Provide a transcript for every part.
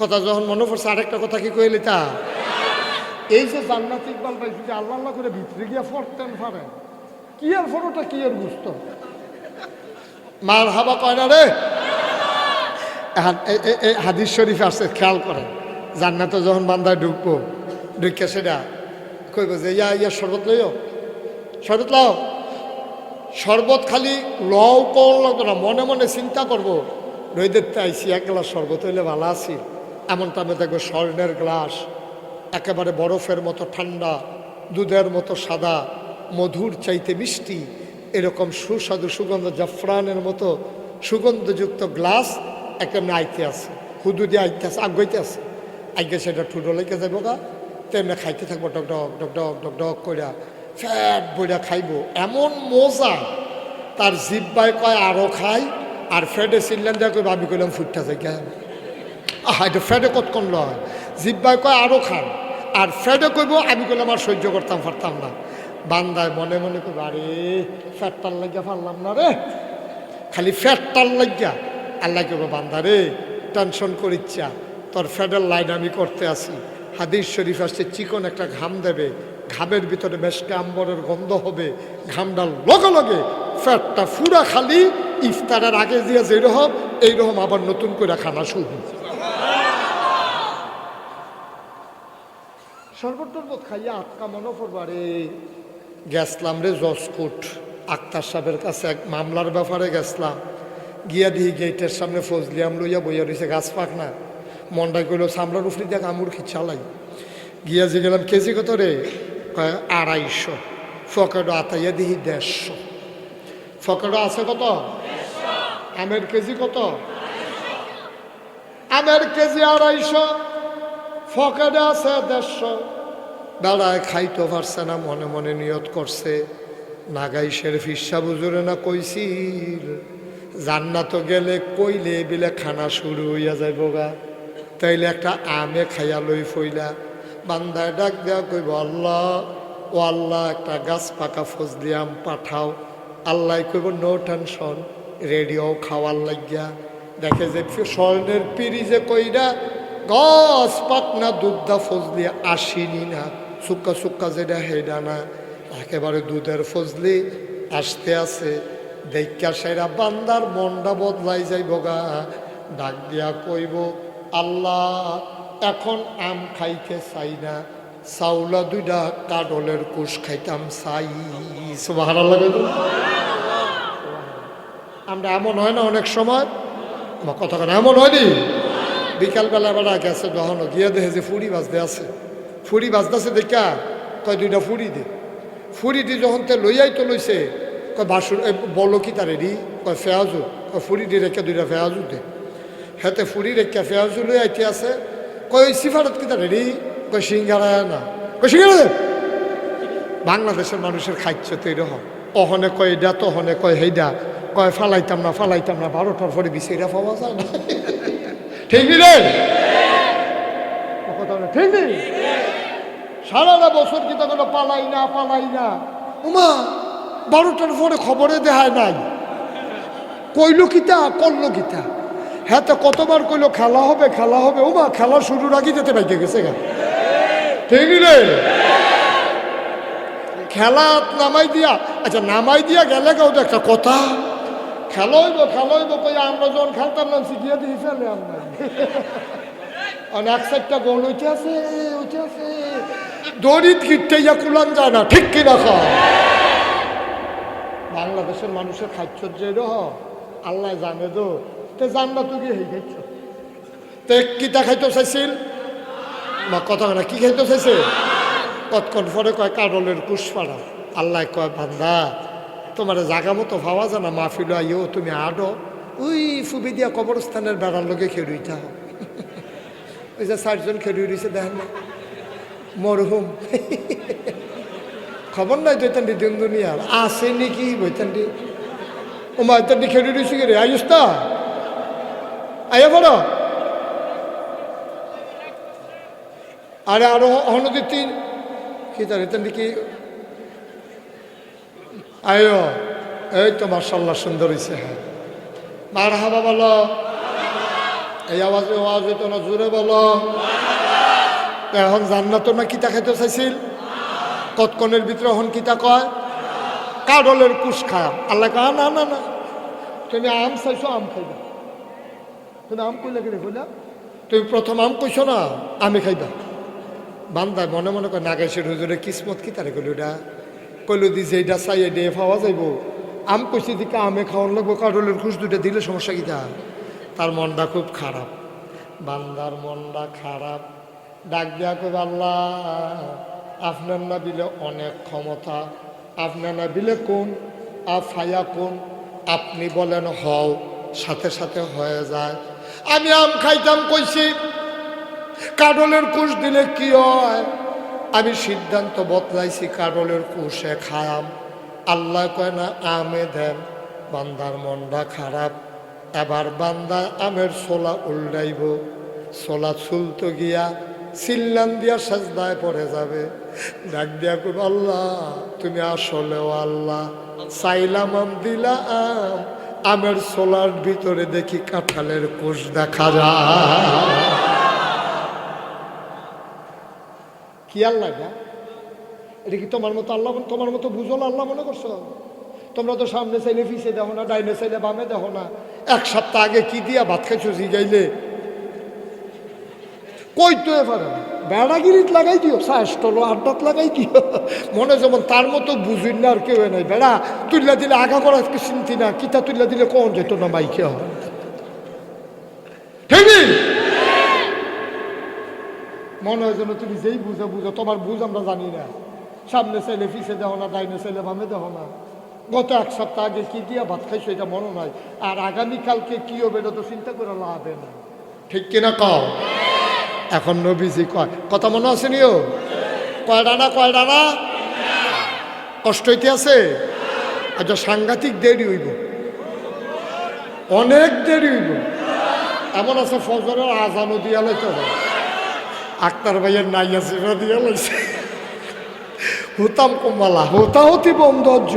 কথা যখন মনে পড়ছে আরেকটা কথা কি কইলি তা এই যে জান্নাত ইকবাল পাইছি যে আল্লাহ আল্লাহ করে ভিতরে গিয়া ফরতেন পারেন কি আর ফটোটা কি আর বুঝত মার হাবা কয় না রে। হাদিস শরীফ আছে খেয়াল করেন জান্নাতে যখন বান্দায় ঢুকবো ঢুকে সেটা কইব যে ইয়া শরবত লইও শরবত লাও শরবত খালি লও কল লাগতো না মনে মনে চিন্তা করবো রইদের আইসি এক গ্লাস শরবত হইলে ভালো আছি এমনটা আমি দেখবো স্বর্ণের গ্লাস একেবারে বরফের মতো ঠান্ডা দুধের মতো সাদা মধুর চাইতে মিষ্টি এরকম সুস্বাদু সুগন্ধ জাফরানের মতো সুগন্ধযুক্ত গ্লাস একেমনি আইতে আছে হুদু দিয়ে আইতে আছে আগাইতে আছে আগে সেটা ঠুডো লেগে যাবো গা তেমনি খাইতে থাকবো ডকডক ডকডক ডকডক কইরা ফ্যাট বইরা খাইব এমন মজা তার জিব্বায় কয় আরও খাই আর ফ্যাটে চিনলেন দেখ ভাবি কইলাম ফুটটা যায় কেন এটা ফ্যাটে কতক্ষণ লয় জিব্বায় কয় আরও খান আর ফ্যাটে কইব আমি কইলাম আর সহ্য করতাম পারতাম না বান্দায় মনে মনে কইব আরে ফ্যাটটার লাগিয়া পারলাম না রে খালি ফ্যাটটার লাগিয়া আল্লাহ কইব বান্দা রে টেনশন করিচ্ছা তোর ফ্যাটের লাইন আমি করতে আসি হাদিস শরীফ আসছে চিকন একটা ঘাম দেবে ঘামের ভিতরে মেশকে আম্বরের গন্ধ হবে ঘামটার লগে লগে ফ্যাটটা ফুরা খালি ইফতারের আগে দিয়ে যেরকম এইরকম আবার নতুন করে খানা শুরু শরবত টরবত খাইয়া আটকা মনে পড়বারে গেছলাম রে জসকোট আক্তার সাহেবের কাছে এক মামলার ব্যাপারে গেছলাম গিয়া দিই গেটের সামনে ফজলিয়াম লইয়া বইয়া রয়েছে গাছ পাক না মন্ডাই কইল সামলার উফরি দেখ আমুর খিচালাই গিয়া যে গেলাম কেজি কত রে 250 ফকেটও আতাইয়া দিহি 150 ফকেটও আছে কত আমের কেজি কত আমের কেজি 250 ফকেটে আছে 150 বেড়ায় খাইতে পারছে না মনে মনে নিয়ত করছে নাগাই শেরফ ইসা বুজুরে না কইছিল জান্নাত গেলে কইলে বিলে খানা শুরু হইয়া যাইব গা তাইলে একটা আমে খাইয়া লই ফইলা বান্দায় ডাক দেওয়া কইব আল্লাহ ও আল্লাহ একটা গাছ পাকা ফজলি আম পাঠাও আল্লাহ কইব নো টেনশন রেডিও খাওয়ার লাগিয়া দেখে যে স্বর্ণের পিড়ি যে কইরা গাছ পাকনা দুধদা ফজলি আসিনি না সুক্কা সুক্কা যেটা হেডা না একেবারে দুধের ফজলি আসতে আছে দেখা সেরা বান্দার মনটা বদলাই যাইব গা ডাক দিয়া কইব আল্লাহ এখন আম খাইতে চাই না চাউলা দুইটা কাডলের কুশ খাইতাম চাই সুবহানাল্লাহ। আমরা এমন হয় না অনেক সময় আমার কথা কেন এমন হয়নি বিকালবেলা বেলা গেছে যখন গিয়ে দেখে যে ফুড়ি বাজতে আছে ফুড়ি বাজতেছে দেখা কয় দুইটা ফুড়ি দে ফুড়ি দি যখন তে লইয়াই তো লইছে কয় বাসুর বলো কি তার রেডি কয় ফেয়াজু কয় ফুড়ি দি রেখে দুইটা ফেয়াজু দে হেতে ফুড়ি রেখে ফেয়াজু লই আইতে আছে কয় ওই সিফারত কি তার রেডি কয় সিঙ্গারা না কয় সিঙ্গারা দে বাংলাদেশের মানুষের খাইছ তো এরকম অহনে কয় এটা তো হনে কয় হেইডা কয় ফালাইতাম না 12টার পরে বিছাইরা পাওয়া যায় না ঠিক রে কথা ঠিক নেই সারাটা বছর কি তখন পালাই না উমা 12টার পরে খবরে দেখায় নাই কইল কিতা করলো কিতা হ্যাঁ তো কতবার কইলো খেলা হবে উমা খেলা শুরুর আগে যেতে বাইকে গেছে গা ঠিক রে খেলা নামাই দিয়া আচ্ছা নামাই দিয়া গেলে কেউ তো একটা কথা খেলা হইব কই আমরা যখন খেলতাম নাম শিখিয়ে দিয়ে ফেলে আমরা এক সাইডটা গোল উঠে আছে দড়িত কিটটাইয়া কুলান যায় না ঠিক কিনা বাংলাদেশের মানুষের খাইছ যে আল্লাহ জানে তো জানলা তুই গিয়ে খাইছ তো কিতা খাইতে চাইছিল কথা না কি খাইতে চাইছে কতক্ষণ পরে কয় কাডলের কুশপাড়া আল্লাহ কয় বান্দা তোমার জাগা মতো ভাবা জানা মাহফিল আইও তুমি আডো ওই ফুবি দিয়া কবরস্থানের বেড়ার লোকে খেলুইটা ওই যে 4জন খেলুই রয়েছে দেখেন না মরহুম খবর নাই দৈতান্ডি দিন দুনিয়ার আছে নাকি বৈতান্ডি ও মাইতান্ডি খেলুই রয়েছে কি রে আয়ুস তা আয়া বড় আরে আরো হনদি 3 কি তার এতান্ডি কি আয়ো এই তো মাশাআল্লাহ সুন্দর হয়েছে হ্যাঁ মারহাবা বলো এই আওয়াজে ওয়াজ হইতো না, জোরে বলো। এখন জান্নাত না কিতা খাইতে চাইছিল, কতক্ষণের ভিতরে এখন কিতা কয়, কাডলের কুশ খায়। আল্লাহ কয় না না না, তুমি আম চাইছো, আম খাইবা। তুমি আম কইলে গেলে কইলা, তুমি প্রথম আম কইছো না, আমি খাইবা। বান্দায় মনে মনে কয় নাগেশের হুজুরে কিসমত কি তারে কইল, ওটা কইল দি যে এটা চাই এটা পাওয়া যাইব। আম কইছি দিকে আমে খাওয়ান লাগবো, কাডলের কুশ দুটা দিলে সমস্যা কিতা। তার মনটা খুব খারাপ, বান্দার মনটা খারাপ। ডাক দিয়া কইব আল্লাহ আপনার না দিলে অনেক ক্ষমতা, আপনার না দিলে কোন আফায়া কোন, আপনি বলেন হও, সাথে সাথে হয়ে যায়। আমি আম খাইতাম কইছি, কাডলের কুশ দিলে কি হয়, আমি সিদ্ধান্ত বদলাইছি কাডলের কুশে খায়াম। আল্লাহ কয় না আমে দেন। বান্দার মনটা খারাপ। এবার বান্দা আমের ছোলা উল্টাইব, ছোলা চুলতো গিয়া চিল্লান দিয়া সাজদায় পড়ে যাবে। ডাক দিয়া কইব আল্লাহ তুমি আসলেও আল্লাহ, চাইলাম আম দিলা আম, আমের ছোলার ভিতরে দেখি কাঁঠালের কুশ দেখা যায়। কি আল্লাহ গা, এটা কি তোমার মতো আল্লাহ, তোমার মতো বুঝল আল্লাহ মনে করছো? তোমরা তো সামনে চাইলে পিছিয়ে দেখো না, ডাইনে চাইলে বামে দেখো না। এক সপ্তাহ আগে কি দিয়া ভাত খাইছো জিগাইলে কইতো এবার বেড়াগিরিত লাগাই দিও, সাহস্টল আড্ডাত লাগাই দিও, মনে যেমন তার মতো বুঝুন না আর কেউ নাই। বেড়া তুললা দিলে আগা করা চিন্তি না, কিতা তুললা দিলে কোন যেত না মাইকে হয়। ঠিক মনে হয় যেন তুমি যেই বুঝো বুঝো, তোমার বুঝ আমরা জানি না। সামনে চাইলে পিছিয়ে দেখো না, ডাইনে চাইলে বামে দেখো না। গত এক সপ্তাহ আগে কি দিয়া ভাত খাইছো এটা মনে নয়, আর আগামীকালকে কি হবে এটা তো চিন্তা করে লাভে না। ঠিক কিনা কও? এখন নবীজি কয়, কথা মনে আছে নিও, কয়টা না কয়টা না, কষ্ট হইতে আছে। আচ্ছা সাংঘাতিক দেরি হইব, অনেক দেরি হইব। এমন আছে ফজরের আজানও দিয়া লাইতে হবে, আক্তার ভাইয়ের নাইয়া সেবা দিয়া লাইছে, হুতাম কমালা হুতাহতি বন্ধর্য।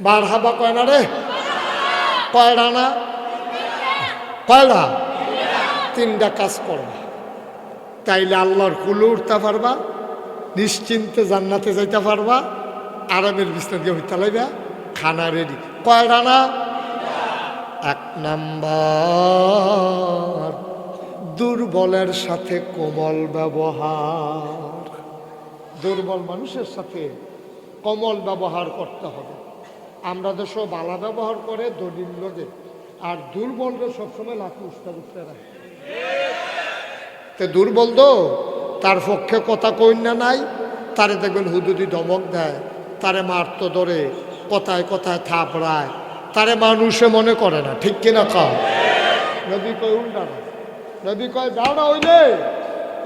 বার হাবা কয় না রে, কয়টা না কয়টা, তিনটা কাজ করবা, তাইলে আল্লাহর কুলে উঠতে পারবা, নিশ্চিন্তে জান্নাতে যাইতে পারবা, আরামের বিছনা দিয়ে হইতে লাইবা, খানা রেডি। কয়টা না? এক নাম্বার দুর্বলের সাথে কোমল ব্যবহার। দুর্বল মানুষের সাথে কোমল ব্যবহার করতে হবে। আমরা তো সব বালা ব্যবহার করে দলিল লোকে, আর দুর্বলরা সবসময় লাঠি উস্তা উঠতে রাখে। তো দুর্বল তো তার পক্ষে কথা কইনা নাই, তারে দেখবেন হুদুদি ধমক দেয়, তারে মারতো ধরে, কথায় কথায় থাপড়ায়, তারে মানুষে মনে করে না। ঠিক কিনা কাও? নবী কয় উল্টা না, নবী কয় দাঁড়া হইলে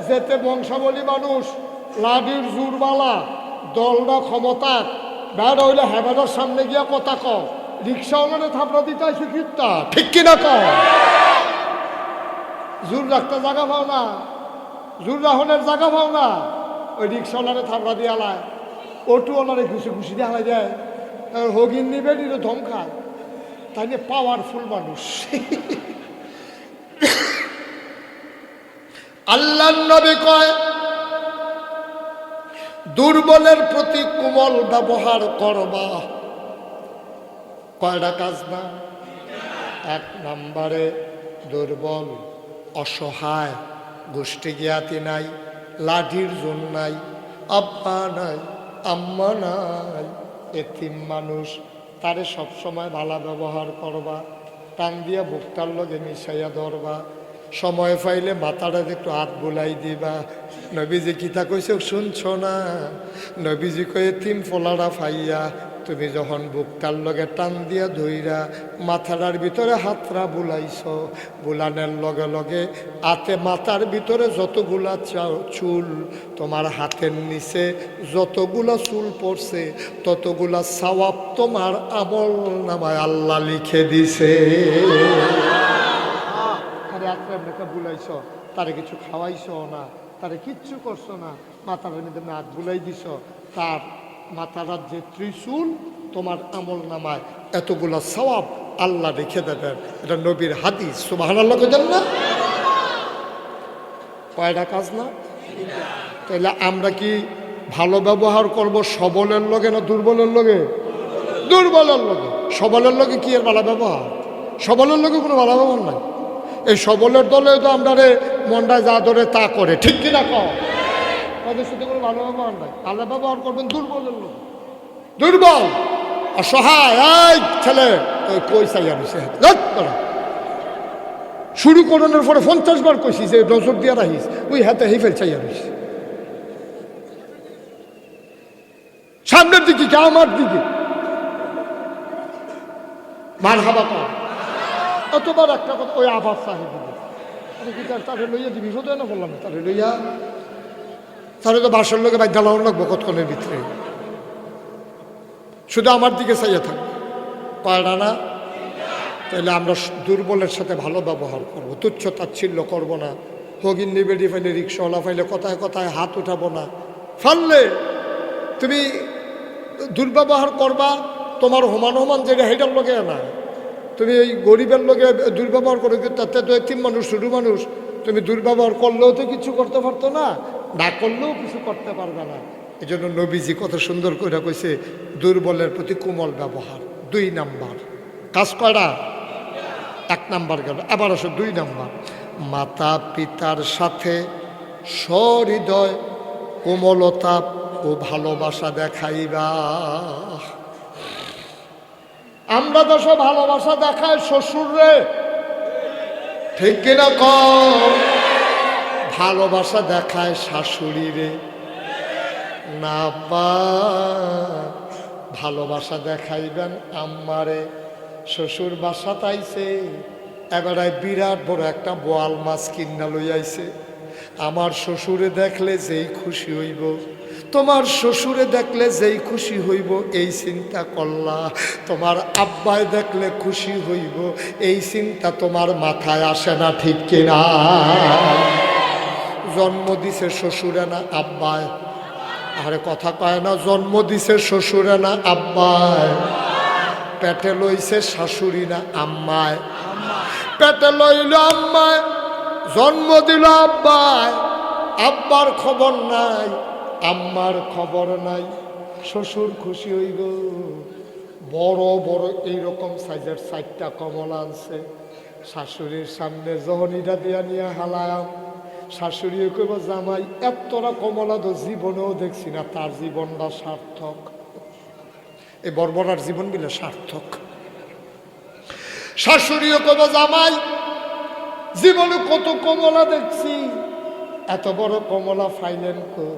যেতে বংশাবলী মানুষ, লাঠির জোরবালা, দলটা ক্ষমতা, বেড়া হইলে হেবাটার সামনে গিয়া কথা কও, রিক্সাওয়ালারে থাপড়া দিতে আসে ফিরতা। ঠিক কিনা কও? জোর রাখতে জায়গা পাও না, জোর রাহনের জায়গা পাও না, ওই রিক্সাওয়ালারে থাপড়া দিয়ে আলায়, অটোওয়ালারে ঘুষে ঘুষি দিয়ে আলায় যায়, হগিন নিবে নিলে ধমকায়, তাই নিয়ে পাওয়ারফুল মানুষ। আল্লাহর নবী কয় দুর্বলের প্রতি কোমল ব্যবহার করবা। কয়টা কাজ না? এক নম্বরে দুর্বল, অসহায়, গোষ্ঠী জ্ঞাতি নাই, লাঠির জোর নাই, আব্বা নাই, আম্মা নাই, এতিম মানুষ, তারে সবসময় ভালো ব্যবহার করবা, টান দিয়া বুকটার লগে মিশাইয়া ধরবা, সময় পাইলে মাথাটা একটু হাত বুলাই দিবা। নবীজি কিতা কইছে শুনছো না? নবীজি কয়ে এতিম ফোলারা ফাইয়া তুমি যখন বুকটার লগে টান দিয়া ধইরা মাথাটার ভিতরে হাতরা বুলাইছ, বুলানের লগে লগে হাতে মাথার ভিতরে যতগুলা চুল, তোমার হাতের নিচে যতগুলা চুল পড়ছে ততগুলা সওয়াব তোমার আমল নামায় আল্লাহ লিখে দিছে। আপনাকে বুলাইছ, তারে কিছু খাওয়াইছ না, তারে কিচ্ছু করছো না, মাথার মধ্যে হাত বুলাই দিছ, তার মাথার যে ত্রিশূল তোমার আমল নামায় এতগুলা সওয়াব আল্লাহ রেখে দেবেন। এটা নবীর হাদিস। সুবহানাল্লাহ কইতেন না? কয়টা কাজ না? তাহলে আমরা কি ভালো ব্যবহার করব সবলের লগে না দুর্বলের লগে? দুর্বলের লগে। সবলের লগে কি এর ভালো ব্যবহার? সবলের লগে কোনো ভালো ব্যবহার নাই। এই সবলের দলে তো আমরা মনটায় যা ধরে তা করে, ঠিক কিনা কও? তাদের সাথে কোনো ভালো ব্যবহার নাই। ভালো ব্যবহার করবেন দুর্বলের লোক। দুর্বল অসহায় এই ছেলে কই চাইয়া রয়েছে, শুরু করানোর পরে 50 বার কইছি যে নজর দিয়া রাখিস, ওই হাতে হেফেল চাইয়া রয়েছে সামনের দিকে কে আমার দিকে মার হাবা কর। অতবার একটা কথা ওই আবার সাহেব কি তারে লইয়া দিবি শুধু না বললাম তারে লইয়া তাহলে তো বাসর লোকে বাইক জ্বালানো লাগবো কতক্ষণের ভিতরে, শুধু আমার দিকে চাইয়া থাকবে কয়টা না? তাহলে আমরা দুর্বলের সাথে ভালো ব্যবহার করবো, তুচ্ছ তাচ্ছিল্য করবো না, হগিন নিবেডি ফাইলে রিক্সাওয়ালা ফাইলে কথায় কথায় হাত উঠাবো না। ফাললে তুমি দুর্ব্যবহার করবা, তোমার হোমান হোমান যেটা হেটার লোকে না, তুমি এই গরিবের লোকে দুর্ব্যবহার করে তাতে তো এতিম মানুষ ছোটো মানুষ, তুমি দুর্ব্যবহার করলেও তো কিছু করতে পারতো না, না করলেও কিছু করতে পারবে না। এই জন্য নবীজি কত সুন্দর করে কইছে দুর্বলের প্রতি কোমল ব্যবহার। 2 নাম্বার কাজ কয়টা? 1 নাম্বার গেল, এবার আসো 2 নাম্বার। মাতা পিতার সাথে সহৃদয় কোমলতা ও ভালোবাসা দেখাইবা। আমরা তো সব ভালোবাসা দেখায় শ্বশুরে, ঠিক কিনা কম? ভালোবাসা দেখায় শাশুড়ি রে না বা ভালোবাসা দেখাইবেন আম্মারে। শ্বশুর বাসা তাইছে এবারে বিরাট বড় একটা বোয়াল মাছ কিনা লই আইছে। আমার শ্বশুরে দেখলে যেই খুশি হইব, তোমার শ্বশুরে দেখলে যেই খুশি হইব এই চিন্তা করলা, তোমার আব্বায় দেখলে খুশি হইব এই চিন্তা তোমার মাথায় আসে না, ঠিক কিনা? জন্ম দিছে শ্বশুরে না আব্বায়? আরে কথা কয় না, জন্ম দিছে শ্বশুরে না আব্বায়? পেটে লইছে শাশুড়ি না আম্মায়? পেটে লইল আম্মায়, জন্ম দিল আব্বায়, আব্বার খবর নাই আম্মার খবর নাই, শ্বশুর খুশি হইব। বড় বড় এইরকম সাইজের 4টা কমলা আনছে, শাশুড়ির সামনে যখন এটা দিয়া নিয়ে হালায়াম, শাশুড়িও কইব জামাই এতটা কমলা তো জীবনেও দেখছি না, তার জীবনটা সার্থক। এই বর্বরার জীবন বিলে সার্থক। শাশুড়িও কইব জামাই জীবনে কত কমলা দেখছি, এত বড় কমলা ফাইলেন কো?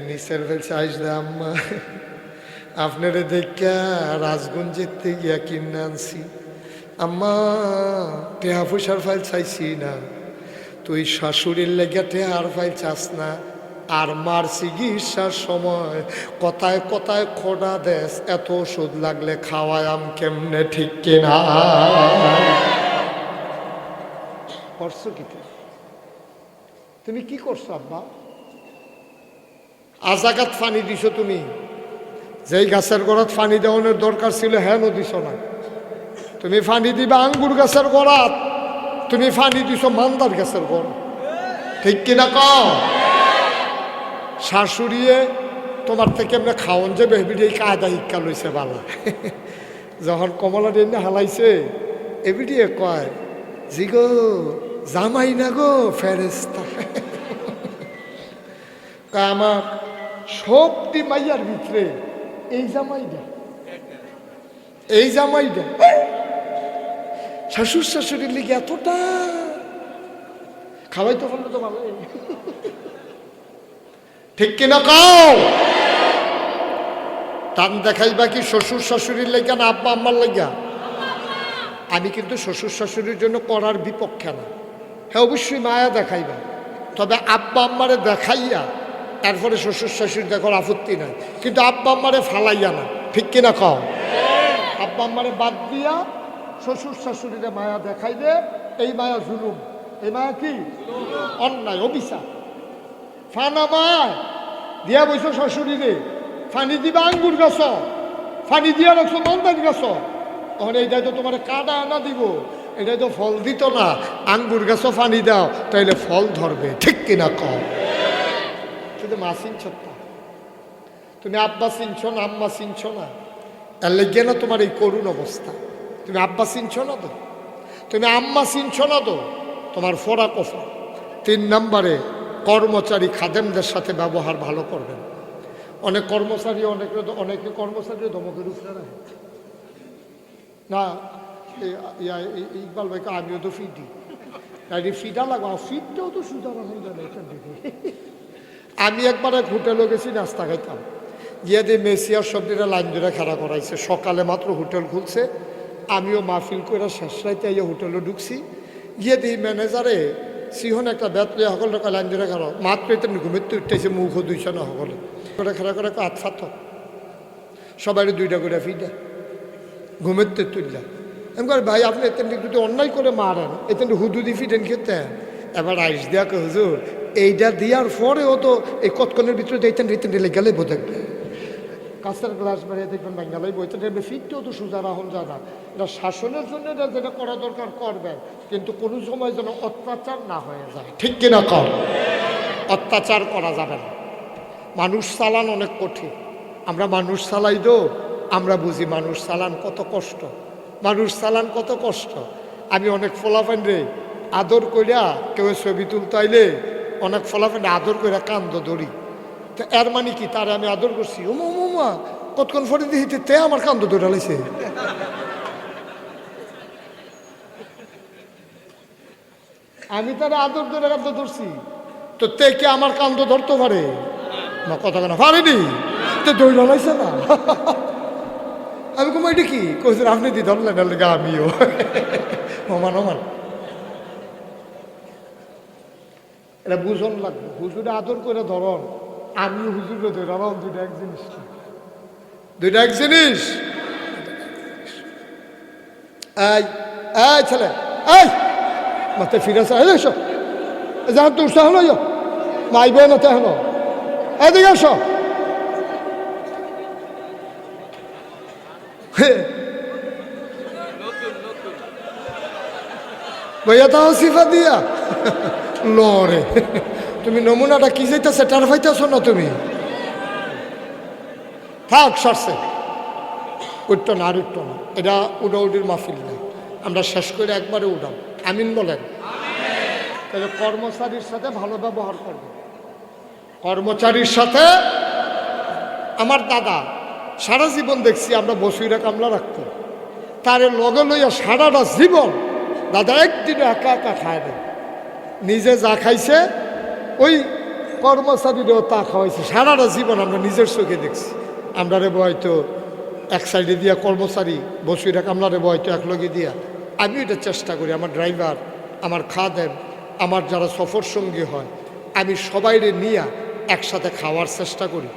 নিচের ফেলছে আইসদা আম্মা আপনারে দেখা রাজগঞ্জের থেকে গিয়া কিনে আনছি, আম্মা টেহা পয়সার ফাইল চাইছি না, তুই শাশুড়ির লেগে টেহার ফাইল চাস না, আর মার চিকিৎসার সময় কথায় কথায় খোটা দেশ, এত ওষুধ লাগলে খাওয়ায়াম কেমনে, ঠিক কিনা? করছো কি তুমি? কি করছো আব্বা? আজাগাত ফানি দিছো তুমি, যেই গাছের গোড়াত ফানি দেওয়ানোর দরকার ছিল হ্যাঁ দিছ না। তুমি ফানি দিবা আঙ্গুর গাছের গোড়াত, তুমি ফানি দিছো মান্দার গাছের গোড়া, ঠিক কিনা কও? শাশুড়িয়ে তোমার থেকে এমনি খাওয়ন যে বেহবিডি এই কায়দা শিক্ষা লইছে বালা। যখন কমলা ডেনে হালাইছে এবিডিয়ে কয় জি গো জামাই না গো ফেরেস্তা। আমার সবটি মাইয়ার ভিতরে এই জামাইটা, এই জামাইটা শ্বশুর শাশুড়ির লিগে এতটা খাওয়াই তো ফেললে তো ভালো, ঠিক কিনা কও? টান দেখাইবা কি শ্বশুর শাশুড়ির লেগা না আব্বা আম্মার লেগা? আমি কিন্তু শ্বশুর শাশুড়ির জন্য করার বিপক্ষে না, হ্যাঁ অবশ্যই মায়া দেখাইবা, তবে আব্বা আম্মারে দেখাইয়া তারপরে শ্বশুর শাশুড়ি দেখার আপত্তি নাই, কিন্তু আব্বা আম্মারে ফালাইয়া না, ঠিক কিনা কও? আব্বা আম্মারে বাদ দিয়া শ্বশুর শাশুড়িরে মায়া দেখাই দে, এই মায়া জুলুম, এই মায়া কি অন্যায়, অবিচার। ফানা মায় দিয়া বইছো শাশুড়িরে, ফানি দিবা আঙ্গুর গাছ, ফানি দিয়া রাখছো মান্দার গাছ, তখন এইটাই তো তোমার কাটা আনা দিব, এটাই তো ফল দিত না। আঙ্গুর গাছও পানি দাও তাইলে ফল ধরবে, ঠিক কিনা কম? কিন্তু মা চিনছ না, তুমি আব্বা চিনছ না, আম্মা চিনছ না, এর লেগে না তোমার এই করুণ অবস্থা। তুমি আব্বা চিনছ না তো, তুমি আম্মা চিনছ না তো, তোমার ফোড়া কফা। 3 নম্বরে কর্মচারী খাদেমদের সাথে ব্যবহার ভালো করবেন। অনেক কর্মচারী অনেকে কর্মচারীও ধমকের উপরে রাখে না। ইকবাল ভাইকে আমিও তো ফিট দিই, ফিটা লাগবো, ফিটটাও তো সুতা রাখুন জানে এখান থেকে। আমি একবার এক হোটেলে গেছি নাস্তা খাইতাম, গিয়ে দিয়ে মেসিয়ার সবজিটা লাইন ধরে খেলা করাইছে। সকালে মাত্র হোটেল খুলছে, আমিও মাহফিল করে শেষ রাইতে এই হোটেলে ঢুকছি। গিয়ে দিই ম্যানেজারে সিহন একটা ব্যাট লিয়ে সকল টাকা লাইন ধরে খেলো, মাত্র এতে ঘুমেতে উঠতেছে, মুখও দুইছে না সকলে করে খেলা করে হাত ফাত সবাই 2টা করে ফিটা ঘুমেতে তুললা। আমি করি ভাই আপনি এতেন যদি অন্যায় করে মারেন, এতেন হুদুদি ফিটেন খেতেন। এবার আইস দেয়াকে হুজুর এইটা দেওয়ার পরেও তো এই কতক্ষণের ভিতরে দেখতেন রিতেন ঢেলে গেলে বোধ কাঁচের গ্লাস বেরিয়ে দেখবেন বাঙ্গালাই বইতেন, ফিটটাও তো সোজা রাখুন যায় না। এটা শাসনের জন্য এটা যেটা করা দরকার করবেন, কিন্তু কোনো সময় যেন অত্যাচার না হয়ে যায়, ঠিক কিনা কর? অত্যাচার করা যাবে না। মানুষ চালান অনেক কঠিন, আমরা মানুষ চালাই দো, আমরা বুঝি মানুষ চালান কত কষ্ট, মানুষ চালান কত কষ্ট। আমি অনেক ফলাফান রে আদর কইরা কেউ ছবি তুলতাইলে অনেক ফলাফান আদর কইরা কান্দ ধরি। তো এর মানে কি, তারে আমি আদর করছি, ও মা কতক্ষণ ফটো দিতে তে আমার কান্দ ধরালাইছে। আমি তারা আদর ধরে কান্দ ধরছি, তো তে কে আমার কান্দ ধরতে পারে না? কথা কেন পারেনি, তো দৌড়ালাইছে না। আমি কম এটা কি কইছেন আপনি দি ধরলেন, আমিও ওমান ওমান। এটা বুঝন লাগবে, হুজুরে আদর করে ধরন, আমিও হুজুরে ধরালাম, দুইটা এক জিনিস, দুইটা এক জিনিস। এই এই ছেলে এই মাথায় ফিরেছে, এসো যার তো উৎসাহ হলো মাইব না তো হলো, এদিকে আসো। ভাইয়া তাও সিফা দিয়া লরে, তুমি নমুনাটা কি যাইতেছে টার পাইতেছ না, তুমি থাক সরছে, উঠতো না আর উঠতো না। এটা উডাউডির মাহফিল না, আমরা শেষ করে একবারে উঠাম, আমিন বলেন। তাহলে কর্মচারীর সাথে ভালো ব্যবহার করবে, কর্মচারীর সাথে। আমার দাদা সারা জীবন দেখছি আমরা বসুইরা কামলা রাখতো, তার লগে লইয়া সারাটা জীবন দাদা একদিনে একা একা খায় না, নিজে যা খাইছে ওই কর্মচারীরাও তা খাওয়াইছে। সারাটা জীবন আমরা নিজের চোখে দেখছি। আমরা রে বয়তো এক সাইডে দিয়া কর্মচারী, বসুইরা কামলারে বয়তো এক লগে দিয়া। আমি এটা চেষ্টা করি, আমার ড্রাইভার, আমার খাদেম, আমার যারা সফর সঙ্গী হয়, আমি সবাইরে নিয়ে একসাথে খাওয়ার চেষ্টা করি।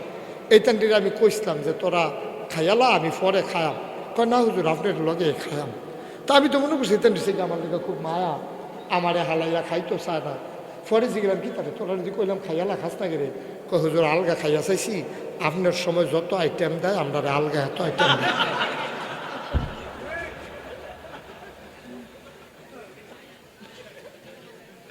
এই তান্ডিরে আমি কইসলাম যে তোরা খাইয়ালা, আমি পরে খায়াম। কয় না হুজুর আপনার লগে খায়াম। তা আমি তো মনে করছি এই তান্ডি থেকে আমার দিকে খুব মায়া, আমারে হালাইয়া খাইতো চায় না। পরে জিগলাম কি তারে, তোরা যদি কইলাম খাইয়ালা খাস না গেলে, কয় হুজুর আলগা খাইয়া চাইছি, আপনার সময় যত আইটেম দেয় আমরা আলগা এত আইটেম দেয়।